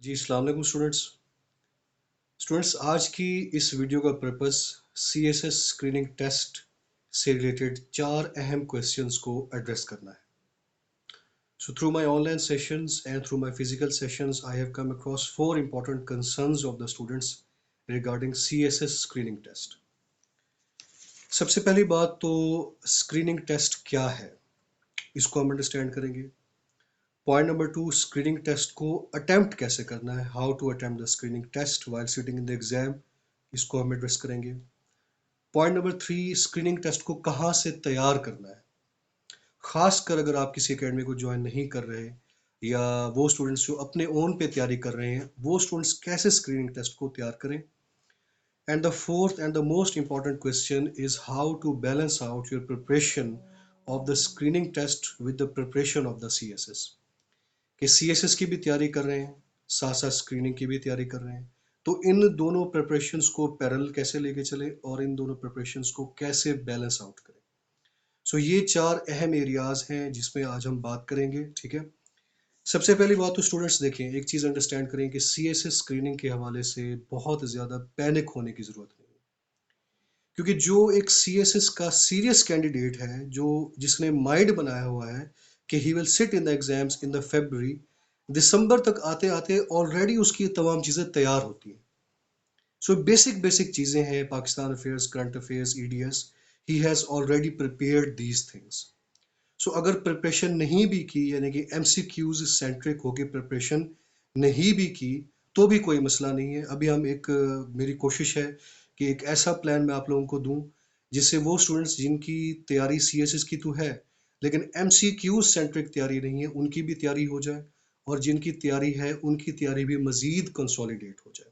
जी, अस्सलाम वालेकुम स्टूडेंट्स आज की इस वीडियो का पर्पस सीएसएस स्क्रीनिंग टेस्ट से रिलेटेड 4 अहम क्वेश्चंस को एड्रेस करना है। So through my online sessions and through my physical sessions, I have come across 4 important concerns of the students regarding CSS screening test. सबसे पहली बात तो स्क्रीनिंग टेस्ट क्या है, इसको हम अंडरस्टैंड करेंगे। पॉइंट नंबर 2, स्क्रीनिंग टेस्ट को अटेम्प्ट कैसे करना है, how to attempt the screening test while sitting in the exam, इसको हम एड्रेस करेंगे। पॉइंट नंबर 3, स्क्रीनिंग टेस्ट को कहाँ से तैयार करना है, खासकर अगर आप किसी एकेडमी को ज्वाइन नहीं कर रहे या वो स्टूडेंट्स जो अपने ओन पे तैयारी कर रहे हैं, वो स्टूडेंट्स कैसे स्क्रीनिंग टेस्ट को तैयार करें। And the fourth and the most important question is how to balance out your preparation of the screening test with the preparation of the CSS, कि सीएसएस की भी तैयारी कर रहे हैं, साथ साथ स्क्रीनिंग की भी तैयारी कर रहे हैं, तो इन दोनों प्रिपरेशंस को पैरेलल कैसे लेके चले और इन दोनों प्रिपरेशंस को कैसे बैलेंस आउट करें। सो ये 4 अहम एरियाज हैं जिसमें आज हम बात करेंगे, ठीक है। सबसे पहली बात तो स्टूडेंट्स देखें, एक चीज़ अंडरस्टैंड करें कि सीएसएस स्क्रीनिंग के हवाले से बहुत ज़्यादा पैनिक होने की ज़रूरत नहीं है, क्योंकि जो एक सीएसएस का सीरियस कैंडिडेट है, जो जिसने माइंड बनाया हुआ है कि he will sit in the exams in the February, दिसंबर तक आते आते ऑलरेडी उसकी तमाम चीज़ें तैयार होती हैं। सो बेसिक बेसिक चीज़ें हैं, Pakistan affairs, current affairs, EDS, he has already prepared these things. So अगर प्रिपरेशन नहीं भी की, यानी कि एमसीक्यूज सेंट्रिक होकर प्रिपरेशन नहीं भी की, तो भी कोई मसला नहीं है। अभी हम मेरी कोशिश है कि एक ऐसा प्लान मैं आप लोगों को दूं जिससे वो स्टूडेंट्स जिनकी तैयारी सीएसएस की तो है लेकिन एमसीक्यूज सेंट्रिक तैयारी नहीं है, उनकी भी तैयारी हो जाए, और जिनकी तैयारी है उनकी तैयारी भी मजीद कंसोलिडेट हो जाए।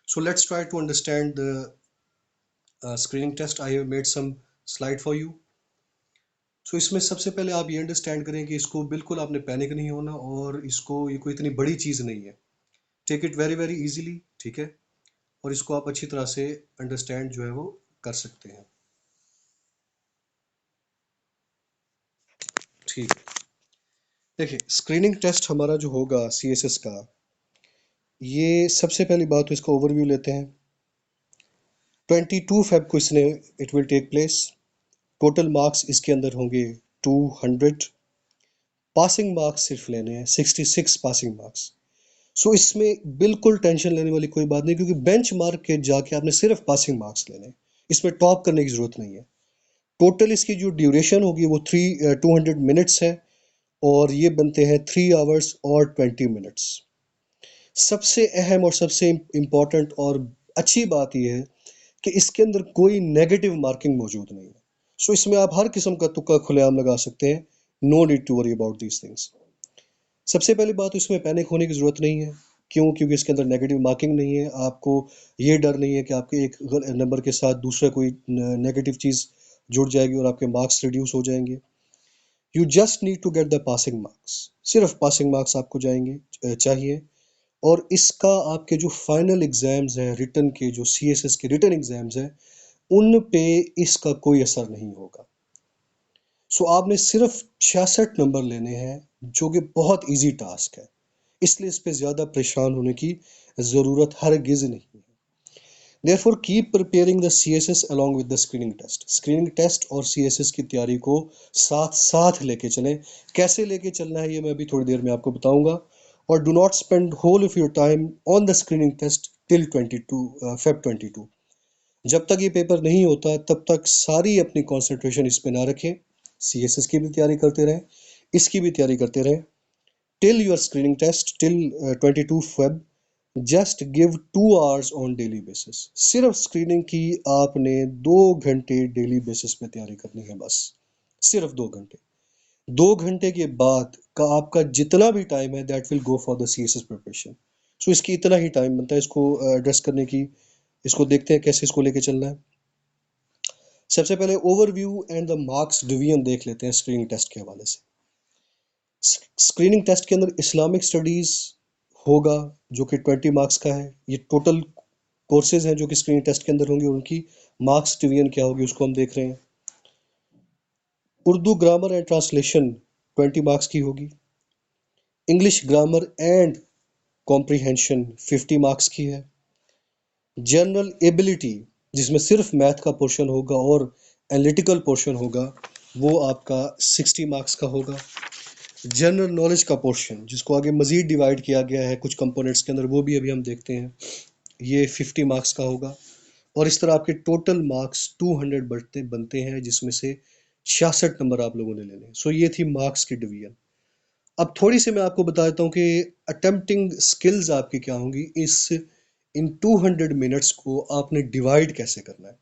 So let's try to understand the screening test. I have made some slide for you. So इसमें सबसे पहले आप ये अंडरस्टैंड करें कि इसको बिल्कुल आपने पैनिक नहीं होना, और इसको ये कोई इतनी बड़ी चीज़ नहीं है। Take it very very easily, ठीक है, और इसको आप अच्छी तरह से अंडरस्टैंड जो है वो कर सकते हैं, ठीक। देखिए, स्क्रीनिंग टेस्ट हमारा जो होगा सीएसएस का, ये सबसे पहली बात तो इसका ओवरव्यू लेते हैं। 22 फेब को इसने it will take place. Total marks इसके अंदर होंगे 200। पासिंग मार्क्स सिर्फ लेने हैं 66 पासिंग मार्क्स। सो इसमें बिल्कुल टेंशन लेने वाली कोई बात नहीं, क्योंकि बेंच मार्क के जाके आपने सिर्फ पासिंग मार्क्स लेने हैं, इसमें टॉप करने की जरूरत नहीं है। टोटल इसकी जो ड्यूरेशन होगी वो 200 मिनट्स है, और ये बनते हैं 3 आवर्स और 20 मिनट्स। सबसे अहम और सबसे इम्पोर्टेंट और अच्छी बात यह है कि इसके अंदर कोई नेगेटिव मार्किंग मौजूद नहीं है। सो इसमें आप हर किस्म का तुक्का खुलेआम लगा सकते हैं। No need to worry about these things. सबसे पहली बात तो इसमें पैनिक होने की ज़रूरत नहीं है। क्यों? क्योंकि इसके अंदर नेगेटिव मार्किंग नहीं है। आपको ये डर नहीं है कि आपके एक नंबर के साथ दूसरा कोई नेगेटिव चीज़ जुड़ जाएगी और आपके मार्क्स रिड्यूस हो जाएंगे। You just need to get the passing marks. सिर्फ पासिंग मार्क्स आपको चाहिए। और इसका आपके जो फाइनल एग्जाम्स हैं, रिटन के जो सीएसएस के रिटन एग्जाम्स हैं, उन पे इसका कोई असर नहीं होगा। सो आपने सिर्फ 66 नंबर लेने हैं, जो कि बहुत इजी टास्क है, इसलिए इस पे ज़्यादा परेशान होने की ज़रूरत हरगिज़ नहीं है। Therefore keep preparing the CSS along with the screening test. Screening test और CSS की तैयारी को साथ साथ लेके चलें। कैसे लेके चलना है ये मैं अभी थोड़ी देर में आपको बताऊंगा। और do not spend whole of your time on the screening test till 22 Feb 22। जब तक ये पेपर नहीं होता तब तक सारी अपनी कंसंट्रेशन इस पे ना रखें। सीएसएस की भी तैयारी करते रहें, इसकी भी तैयारी करते रहें। Till your screening test till 22 Feb, just give 2 hours on daily basis. सिर्फ स्क्रीनिंग की आपने 2 घंटे डेली बेसिस पे तैयारी करनी है, बस सिर्फ 2 घंटे। 2 घंटे के बाद का आपका जितना भी टाइम है that will go for the CSS preparation. So इसकी इतना ही टाइम बनता है इसको एड्रेस करने की। इसको देखते हैं कैसे इसको लेके चलना है। सबसे पहले overview and the marks division देख लेते हैं स्क्रीनिंग टेस्ट के हवाले से। स्क्रीनिंग टेस्ट के अंदर इस्लामिक स्टडीज होगा, जो कि 20 मार्क्स का है। ये टोटल कोर्सेज हैं जो कि स्क्रीनिंग टेस्ट के अंदर होंगे, उनकी मार्क्स डिवीजन क्या होगी उसको हम देख रहे हैं। Urdu grammar and translation 20 marks की होगी। English grammar and comprehension 50 marks की है। जनरल एबिलिटी जिसमें सिर्फ मैथ का पोर्शन होगा और एनालिटिकल पोर्शन होगा वो आपका 60 मार्क्स का होगा। जनरल नॉलेज का पोर्शन जिसको आगे मजीद डिवाइड किया गया है कुछ कंपोनेंट्स के अंदर, वो भी अभी हम देखते हैं, ये 50 मार्क्स का होगा। और इस तरह आपके टोटल मार्क्स 200 बनते हैं, जिसमें से 66 नंबर आप लोगों ने लेने हैं। सो ये थी मार्क्स की डिवीजन। अब थोड़ी सी मैं आपको बता देता हूँ कि अटेम्प्टिंग स्किल्स आपकी क्या होंगी। इन 200 मिनट्स को आपने डिवाइड कैसे करना है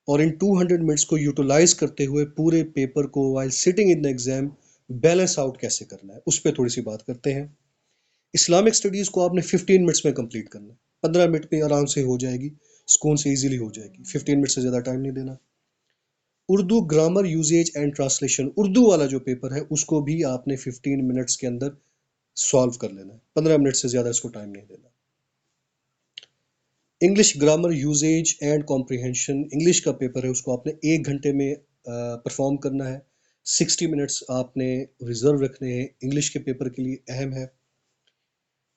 और इन 200 मिनट्स को यूटिलाइज करते हुए पूरे पेपर को while sitting in the exam balance out कैसे करना है, उस पर थोड़ी सी बात करते हैं। इस्लामिक स्टडीज को आपने 15 मिनट्स में कंप्लीट करना है। 15 मिनट में आराम से हो जाएगी, सुकून से इजीली हो जाएगी। 15 मिनट से ज़्यादा टाइम नहीं देना। Urdu grammar usage and translation, Urdu वाला जो पेपर है उसको भी आपने 15 मिनट्स के अंदर सॉल्व कर लेना है। 15 मिनट से ज़्यादा इसको टाइम नहीं देना। English grammar usage and comprehension, English का पेपर है उसको आपने 1 घंटे में परफॉर्म करना है। 60 मिनट्स आपने रिजर्व रखने हैं, इंग्लिश के पेपर के लिए अहम है।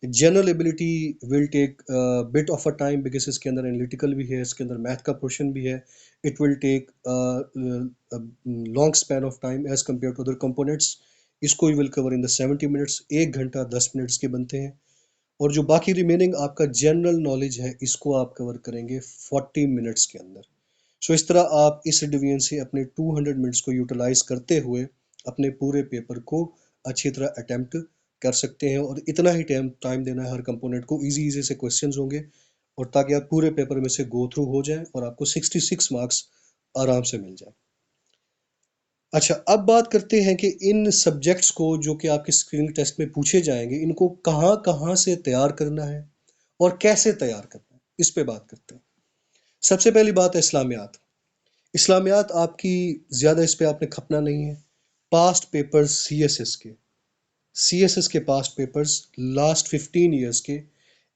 General ability will take bit of a time because इसके अंदर एनालिटिकल भी है, इसके अंदर मैथ का पोर्शन भी है। It will take long span of time as compare to other components. इसको you will cover in the 70 minutes. 1 घंटा 10 मिनट्स के बनते हैं। और जो बाकी रिमेनिंग आपका जनरल नॉलेज है इसको आप कवर करेंगे 40 मिनट्स के अंदर। सो इस तरह आप इस डिवीजन से अपने 200 मिनट्स को यूटिलाइज करते हुए अपने पूरे पेपर को अच्छी तरह अटेम्प्ट कर सकते हैं। और इतना ही टाइम टाइम देना है हर कंपोनेंट को। इजी इजी से क्वेश्चंस होंगे और ताकि आप पूरे पेपर में से गो थ्रू हो जाएं और आपको 66 मार्क्स आराम से मिल जाए। अच्छा, अब बात करते हैं कि इन सब्जेक्ट्स को जो कि आपके स्क्रीनिंग टेस्ट में पूछे जाएंगे, इनको कहाँ कहाँ से तैयार करना है और कैसे तैयार करना है, इस पे बात करते हैं। सबसे पहली बात है इस्लामियात। इस्लामियात आपकी ज़्यादा इस पे आपने खपना नहीं है। Past papers C S S के पास्ट पेपर्स लास्ट 15 ईयर्स के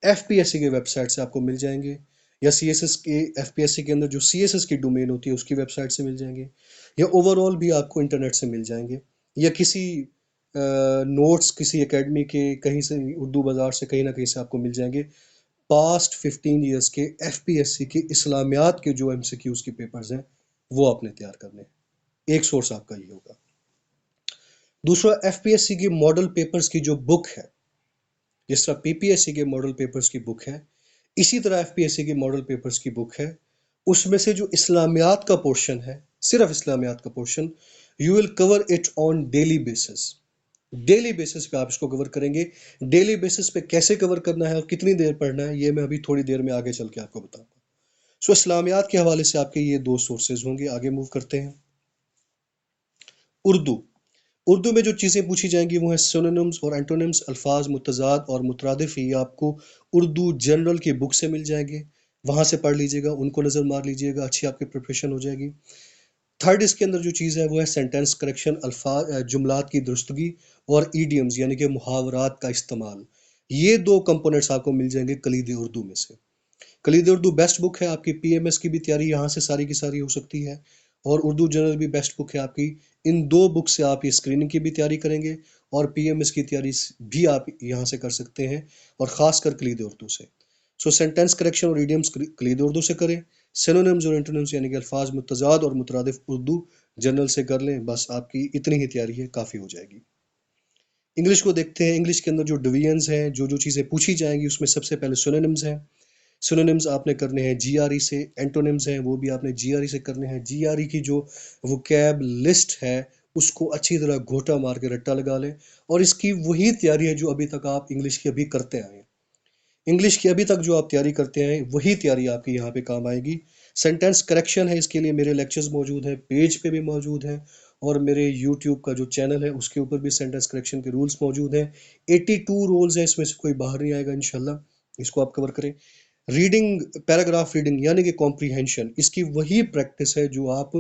एफपीएससी के वेबसाइट से आपको मिल जाएंगे, या सीएसएस के एफपीएससी के अंदर जो सीएसएस की डोमेन होती है उसकी वेबसाइट से मिल जाएंगे, या ओवरऑल भी आपको इंटरनेट से मिल जाएंगे, या किसी नोट्स किसी एकेडमी के कहीं से, उर्दू बाजार से कहीं ना कहीं से आपको मिल जाएंगे। पास्ट 15 ईयर्स के एफपीएससी के इस्लामियात के जो एमसीक्यूज के पेपर्स हैं वो आपने तैयार करने हैं। एक सोर्स आपका ये होगा। दूसरा, एफपीएससी की मॉडल पेपर्स की जो बुक है, जिस तरह पीपीएससी के मॉडल पेपर्स की बुक है, इसी तरह एफपीएससी के मॉडल पेपर्स की बुक है। उसमें से जो इस्लामियात का पोर्शन है, सिर्फ इस्लामियात का portion, you will cover it on daily basis. Daily basis पे आप इसको कवर करेंगे। डेली बेसिस पे कैसे कवर करना है और कितनी देर पढ़ना है, ये मैं अभी थोड़ी देर में आगे चल के आपको बताऊंगा। सो इस्लामियात के हवाले से आपके ये दो सोर्सेज होंगे। आगे मूव करते हैं। उर्दू। उर्दू में जो चीज़ें पूछी जाएंगी वो है सिनोनिम्स और एंटोनिम्स, अल्फाज मुतजाद और मुतरादिफ। ये आपको उर्दू जनरल की बुक से मिल जाएंगे, वहां से पढ़ लीजिएगा, उनको नज़र मार लीजिएगा, अच्छी आपकी प्रिपरेशन हो जाएगी। थर्ड, इसके अंदर जो चीज़ है वो है सेंटेंस करेक्शन, अल्फाज जुमलात की दुरुस्तगी और ईडियम्स यानी कि मुहावरात का इस्तेमाल। ये दो कंपोनेंट्स आपको मिल जाएंगे कलीद उर्दू में से। कलीद उर्दू बेस्ट बुक है आपकी, पीएमएस की भी तैयारी यहाँ से सारी की सारी हो सकती है, और उर्दू जनरल भी बेस्ट बुक है आपकी। इन दो बुक से आप ये स्क्रीनिंग की भी तैयारी करेंगे और पीएमएस की तैयारी भी आप यहाँ से कर सकते हैं, और ख़ासकर कलीद उर्दू से। सो सेंटेंस करेक्शन और ईडियम्स कलीद उर्दू से करें। सिनोनिम्स और एंटोनिम्स यानी कि अल्फाज मुतजाद और मुतरादिफ उर्दू जनरल से कर लें। बस आपकी इतनी ही तैयारी है, काफ़ी हो जाएगी। इंग्लिश को देखते हैं। इंग्लिश के अंदर जो डिवीजन्स हैं, जो जो चीज़ें पूछी जाएंगी, उसमें सबसे पहले सिनोनिम्स हैं। सिनोनिम्स आपने करने हैं जीआरई से। एंटोनिम्स हैं वो भी आपने जीआरई से करने हैं। जीआरई की जो वोकैब लिस्ट है उसको अच्छी तरह घोटा मार के रट्टा लगा लें, और इसकी वही तैयारी है जो अभी तक आप इंग्लिश की अभी करते आए हैं। इंग्लिश की अभी तक जो आप तैयारी करते हैं वही तैयारी आपकी यहाँ पे काम आएगी। सेंटेंस करेक्शन है, इसके लिए मेरे लेक्चर्स मौजूद हैं, पेज पे भी मौजूद हैं, और मेरे यूट्यूब का जो चैनल है उसके ऊपर भी सेंटेंस करेक्शन के रूल्स मौजूद हैं। 82 रूल्स हैं, इसमें से कोई बाहर नहीं आएगा इंशाल्लाह। इसको आप कवर करें। रीडिंग, पैराग्राफ रीडिंग यानी कि कॉम्प्रीहेंशन, इसकी वही प्रैक्टिस है जो आप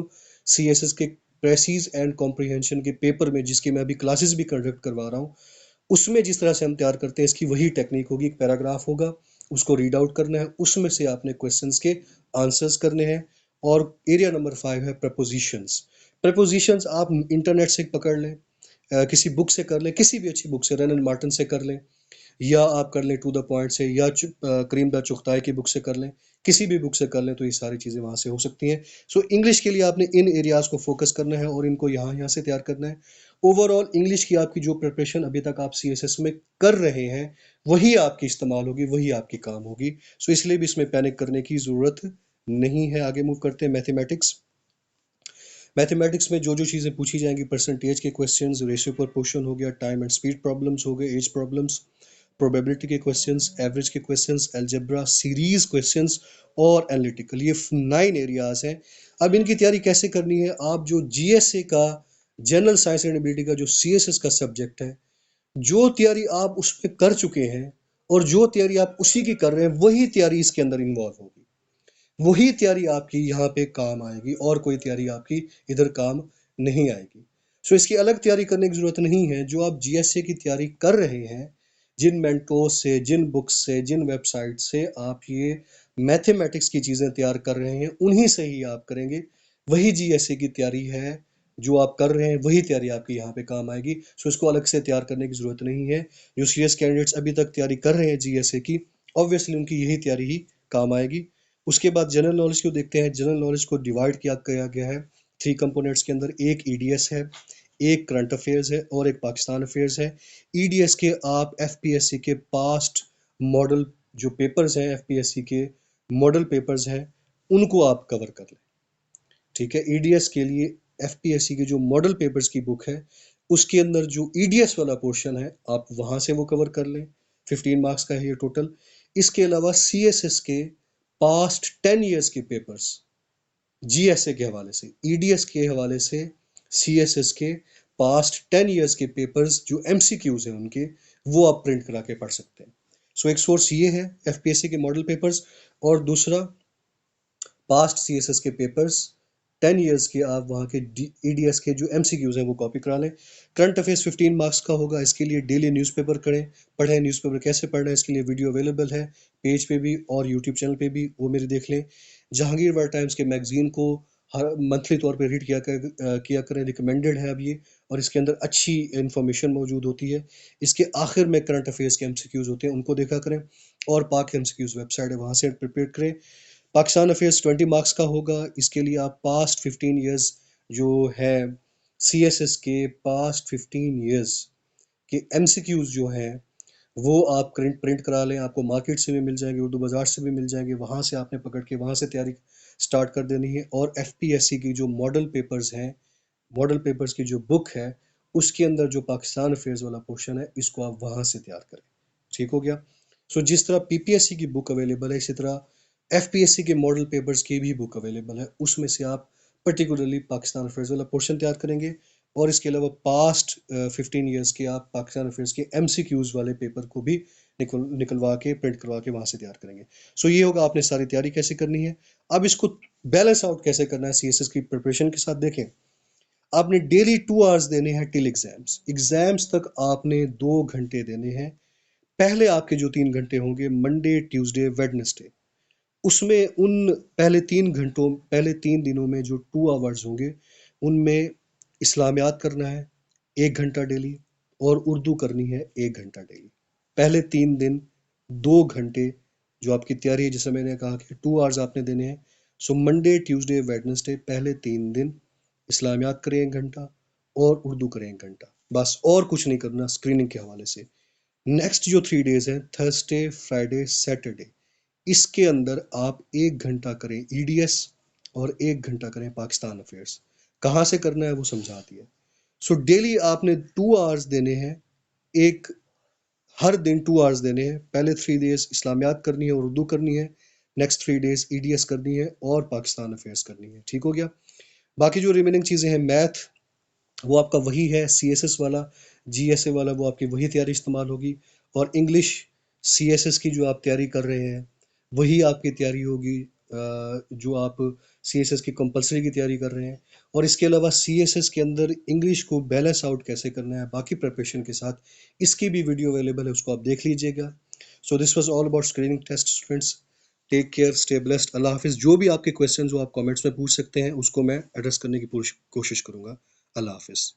सीएसएस के प्रेसीज एंड कॉम्प्रीहेंशन के पेपर में, जिसकी मैं अभी क्लासेस भी कंडक्ट करवा रहा हूँ, उसमें जिस तरह से हम तैयार करते हैं इसकी वही टेक्निक होगी। एक पैराग्राफ होगा, उसको रीड आउट करना है, उसमें से आपने क्वेश्चंस के आंसर्स करने हैं। और एरिया नंबर 5 है प्रपोजिशंस। प्रपोजिशंस आप इंटरनेट से पकड़ लें, किसी बुक से कर लें, किसी भी अच्छी बुक से, रन एंड मार्टिन से कर लें, या आप कर लें टू द पॉइंट से, या करीम दा चुगताई की बुक से कर लें, किसी भी बुक से कर लें, तो ये सारी चीज़ें वहाँ से हो सकती हैं। सो इंग्लिश के लिए आपने इन एरियाज़ को फोकस करना है और इनको यहाँ यहाँ से तैयार करना है। ओवरऑल इंग्लिश की आपकी जो प्रिपरेशन अभी तक आप CSS में कर रहे हैं, वही आपकी इस्तेमाल होगी, वही आपकी काम होगी। सो इसलिए भी इसमें पैनिक करने की ज़रूरत नहीं है। आगे मूव करते हैं मैथमेटिक्स। मैथमेटिक्स में जो जो चीज़ें पूछी जाएंगी, परसेंटेज के क्वेश्चंस, रेशियो प्रोपोर्शन हो गया, टाइम एंड स्पीड प्रॉब्लम्स हो गए, एज प्रॉब्लम्स, प्रोबेबिलिटी के क्वेश्चंस, एवरेज के क्वेश्चंस, अलजेब्रा, सीरीज क्वेश्चंस और एनालिटिकल, ये 9 एरियाज हैं। अब इनकी तैयारी कैसे करनी है? आप जो GSA का, जनरल साइंस एंड एबिलिटी का जो CSS का सब्जेक्ट है, जो तैयारी आप उसमें कर चुके हैं और जो तैयारी आप उसी की कर रहे हैं, वही तैयारी इसके अंदर इन्वॉल्व होगी, वही तैयारी आपकी यहाँ पे काम आएगी, और कोई तैयारी आपकी इधर काम नहीं आएगी। सो इसकी अलग तैयारी करने की जरूरत नहीं है। जो आप GSA की तैयारी कर रहे हैं, जिन मेंटोर्स से, जिन बुक्स से, जिन वेबसाइट से आप ये मैथमेटिक्स की चीज़ें तैयार कर रहे हैं, उन्हीं से ही आप करेंगे। वही GSA की तैयारी है जो आप कर रहे हैं, वही तैयारी आपकी यहाँ पे काम आएगी। सो इसको अलग से तैयार करने की ज़रूरत नहीं है। जो CS कैंडिडेट्स अभी तक तैयारी कर रहे हैं GSA की, ऑब्वियसली उनकी यही तैयारी ही काम आएगी। उसके बाद जनरल नॉलेज को देखते हैं। जनरल नॉलेज को डिवाइड किया गया है 3 कंपोनेंट्स के अंदर। एक EDS है, एक करंट अफेयर्स है और एक पाकिस्तान अफेयर्स है। EDS के आप FPSC के पास्ट मॉडल जो पेपर्स हैं, FPSC के मॉडल पेपर्स हैं, उनको आप कवर कर लें। ठीक है, EDS के लिए FPSC के जो मॉडल पेपर्स की बुक है, उसके अंदर जो EDS वाला पोर्शन है, आप वहां से वो कवर कर लें। 15 मार्क्स का है ये टोटल। इसके अलावा CSS के पास्ट 10 ईयर्स के पेपर्स GSA के हवाले से, EDS के हवाले से, CSS के पास्ट 10 ईयर्स के पेपर्स जो MCQs हैं उनके, वो आप प्रिंट करा के पढ़ सकते हैं। सो एक सोर्स ये है FPSC के मॉडल पेपर्स, और दूसरा पास्ट CSS के पेपर्स 10 ईयर्स के आप वहाँ के EDS के जो MCQs हैं वो कॉपी करा लें। करंट अफेयर्स 15 मार्क्स का होगा। इसके लिए डेली न्यूज़पेपर पढ़ें। न्यूज़पेपर कैसे पढ़ना है, इसके लिए वीडियो अवेलेबल है पेज पे भी और यूट्यूब चैनल पे भी, वो मेरे देख लें। जहांगीर टाइम्स के मैगजीन को हर मंथली तौर पे रीड किया करें, रिकमेंडेड है अब ये, और इसके अंदर अच्छी इन्फॉर्मेशन मौजूद होती है। इसके आखिर में करंट अफेयर्स के MCQs होते हैं, उनको देखा करें, और पाक MCQs वेबसाइट है, वहाँ से प्रिपेयर करें। पाकिस्तान अफेयर्स 20 मार्क्स का होगा। इसके लिए आप पास्ट 15 ईयर्स जो है CSS के पास्ट 15 ईयर्स के MCQs जो हैं, वो आप प्रिंट करा लें। आपको मार्केट से भी मिल जाएंगे, उर्दू बाजार से भी मिल जाएंगे, वहाँ से आपने पकड़ के वहाँ से तैयारी स्टार्ट कर देनी है। और FPSC की जो मॉडल पेपर्स हैं, मॉडल पेपर्स की जो बुक है, उसके अंदर जो पाकिस्तान अफेयर्स वाला पोर्शन है, इसको आप वहाँ से तैयार करें। ठीक हो गया? सो जिस तरह PPSC की बुक अवेलेबल है, इसी तरह FPSC के मॉडल पेपर्स की भी बुक अवेलेबल है। उसमें से आप पर्टिकुलरली पाकिस्तान अफेयर्स वाला पोर्शन तैयार करेंगे, और इसके अलावा पास्ट 15 ईयर्स के आप पाकिस्तान अफेयर्स के MCQs वाले पेपर को भी निकलवा के, प्रिंट करवा के वहाँ से तैयार करेंगे। सो ये होगा आपने सारी तैयारी कैसे करनी है। अब इसको बैलेंस आउट कैसे करना है CSS की प्रिपरेशन के साथ, देखें। आपने डेली 2 आवर्स देने हैं टिल एग्जाम्स। एग्जाम्स तक आपने 2 घंटे देने हैं। पहले आपके जो 3 घंटे होंगे, मंडे, ट्यूसडे, वेडनेसडे, उसमें उन पहले 3 दिनों में जो 2 आवर्स होंगे, उनमें इस्लामियात करना है 1 घंटा डेली, और उर्दू करनी है 1 घंटा डेली। पहले 3 दिन 2 घंटे जो आपकी तैयारी है, जैसे मैंने कहा कि 2 आवर्स आपने देने हैं। सो मंडे, ट्यूसडे, वेडनेसडे, पहले 3 दिन इस्लामियात करें 1 घंटा, और उर्दू करें 1 घंटा, बस और कुछ नहीं करना स्क्रीनिंग के हवाले से। नेक्स्ट जो 3 डेज हैं, थर्सडे, फ्राइडे, सैटरडे, इसके अंदर आप 1 घंटा करें EDS और 1 घंटा करें पाकिस्तान अफेयर्स। कहाँ से करना है वो समझा दिया। सो डेली आपने 2 आवर्स देने हैं, एक हर दिन 2 आवर्स देने हैं। पहले 3 डेज इस्लामियात करनी है और उर्दू करनी है, नेक्स्ट 3 डेज EDS करनी है और पाकिस्तान अफेयर्स करनी है। ठीक हो गया? बाकी जो रिमेनिंग चीज़ें हैं, मैथ वो आपका वही है, CSS वाला, GSA वाला, वो आपकी वही तैयारी इस्तेमाल होगी। और इंग्लिश CSS की जो आप तैयारी कर रहे हैं, वही आपकी तैयारी होगी जो आप CSS की कंपलसरी की तैयारी कर रहे हैं। और इसके अलावा CSS के अंदर इंग्लिश को बैलेंस आउट कैसे करना है बाकी प्रिपरेशन के साथ, इसकी भी वीडियो अवेलेबल है, उसको आप देख लीजिएगा। So this was all about screening test students. Take care, stay blessed, अल्लाह हाफिज़। जो भी आपके क्वेश्चन हो आप कमेंट्स में पूछ सकते हैं, उसको मैं एड्रेस करने की कोशिश करूंगा। अल्लाह हाफिज़।